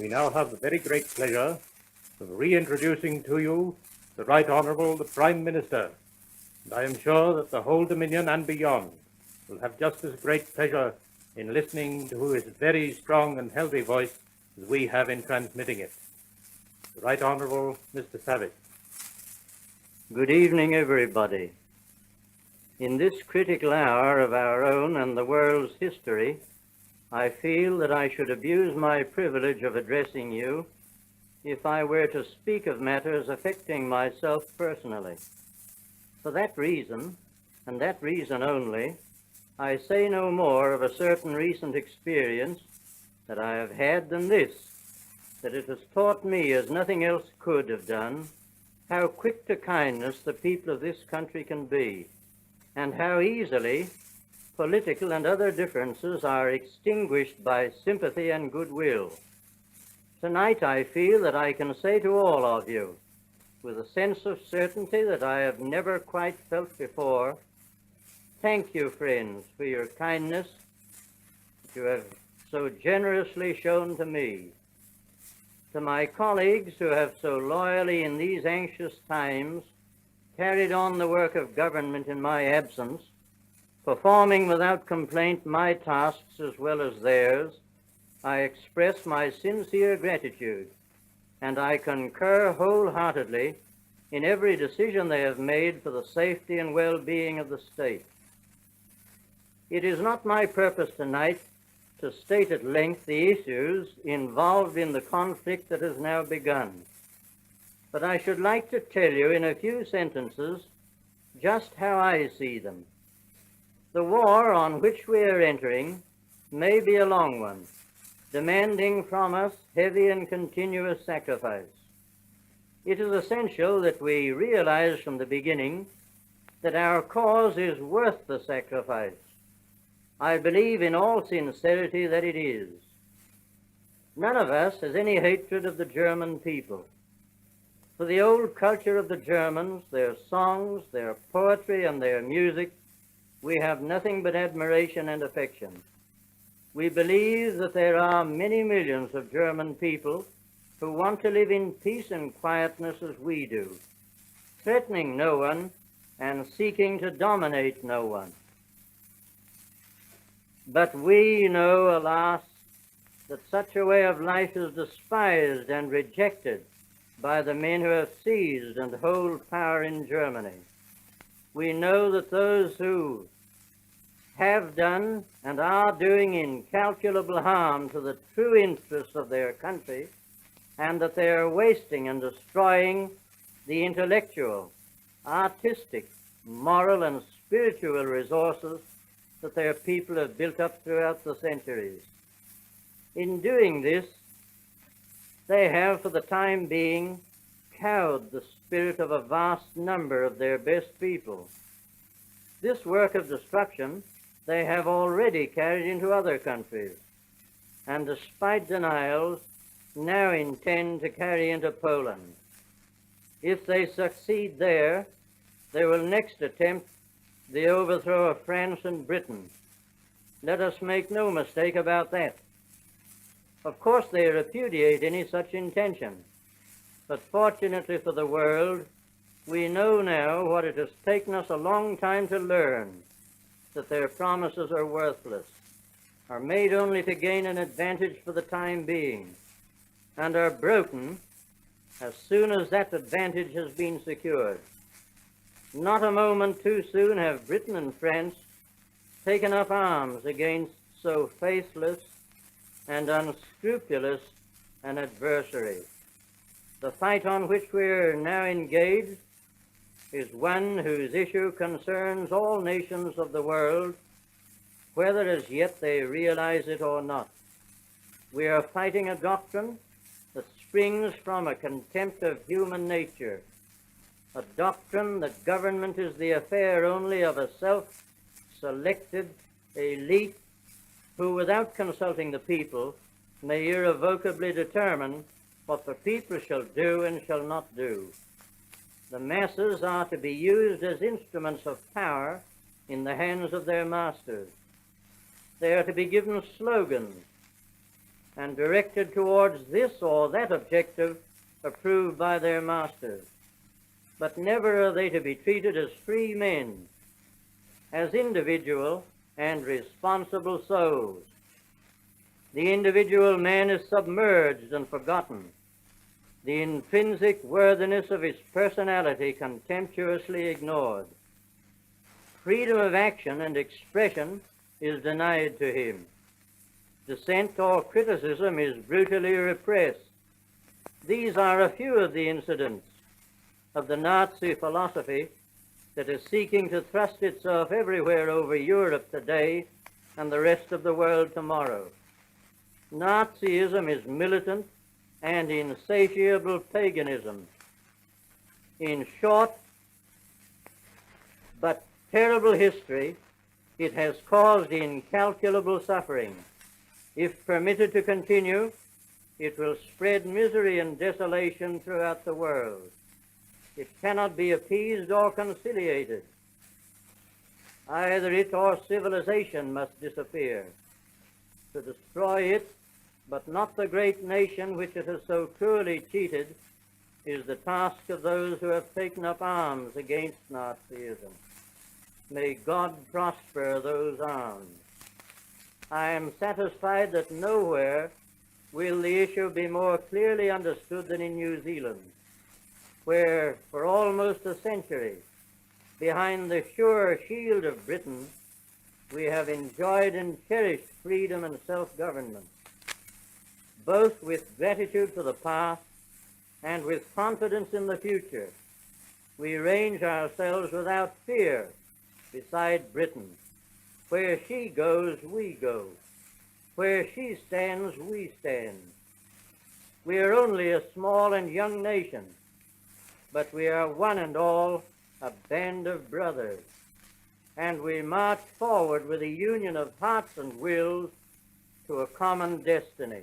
we now have the very great pleasure of reintroducing to you the Right Honourable the Prime Minister, and I am sure that the whole Dominion and beyond will have just as great pleasure in listening to his very strong and healthy voice as we have in transmitting it. The Right Honourable Mr. Savage. Good evening, everybody. In this critical hour of our own and the world's history, I feel that I should abuse my privilege of addressing you if I were to speak of matters affecting myself personally. For that reason, and that reason only, I say no more of a certain recent experience that I have had than this, that it has taught me, as nothing else could have done, how quick to kindness the people of this country can be, and how easily political and other differences are extinguished by sympathy and goodwill. Tonight I feel that I can say to all of you, with a sense of certainty that I have never quite felt before, thank you, friends, for your kindness that you have so generously shown to me. To my colleagues who have so loyally in these anxious times carried on the work of government in my absence, performing without complaint my tasks as well as theirs, I express my sincere gratitude, and I concur wholeheartedly in every decision they have made for the safety and well-being of the state. It is not my purpose tonight to state at length the issues involved in the conflict that has now begun, but I should like to tell you in a few sentences just how I see them. The war on which we are entering may be a long one, demanding from us heavy and continuous sacrifice. It is essential that we realize from the beginning that our cause is worth the sacrifice. I believe in all sincerity that it is. None of us has any hatred of the German people. For the old culture of the Germans, their songs, their poetry, and their music, we have nothing but admiration and affection. We believe that there are many millions of German people who want to live in peace and quietness as we do, threatening no one and seeking to dominate no one. But we know, alas, that such a way of life is despised and rejected by the men who have seized and hold power in Germany. We know that those who have done and are doing incalculable harm to the true interests of their country, and that they are wasting and destroying the intellectual, artistic, moral, and spiritual resources that their people have built up throughout the centuries. In doing this, they have, for the time being, cowed the spirit of a vast number of their best people. This work of destruction they have already carried into other countries, and despite denials, now intend to carry into Poland. If they succeed there, they will next attempt the overthrow of France and Britain. Let us make no mistake about that. Of course, they repudiate any such intention, but fortunately for the world, we know now what it has taken us a long time to learn, that their promises are worthless, are made only to gain an advantage for the time being, and are broken as soon as that advantage has been secured. Not a moment too soon have Britain and France taken up arms against so faithless and unscrupulous an adversary. The fight on which we are now engaged is one whose issue concerns all nations of the world, whether as yet they realize it or not. We are fighting a doctrine that springs from a contempt of human nature, a doctrine that government is the affair only of a self-selected elite who, without consulting the people, may irrevocably determine what the people shall do and shall not do. The masses are to be used as instruments of power in the hands of their masters. They are to be given slogans and directed towards this or that objective approved by their masters. But never are they to be treated as free men, as individual and responsible souls. The individual man is submerged and forgotten, the intrinsic worthiness of his personality contemptuously ignored. Freedom of action and expression is denied to him. Dissent or criticism is brutally repressed. These are a few of the incidents of the Nazi philosophy that is seeking to thrust itself everywhere over Europe today and the rest of the world tomorrow. Nazism is militant and insatiable paganism. In short but terrible history, it has caused incalculable suffering. If permitted to continue, it will spread misery and desolation throughout the world. It cannot be appeased or conciliated. Either it or civilization must disappear. To destroy it, but not the great nation which it has so cruelly cheated, is the task of those who have taken up arms against Nazism. May God prosper those arms. I am satisfied that nowhere will the issue be more clearly understood than in New Zealand, where for almost a century, behind the sure shield of Britain, we have enjoyed and cherished freedom and self-government. Both with gratitude for the past and with confidence in the future, we range ourselves without fear beside Britain. Where she goes, we go. Where she stands, we stand. We are only a small and young nation, but we are one and all a band of brothers, and we march forward with a union of hearts and wills to a common destiny.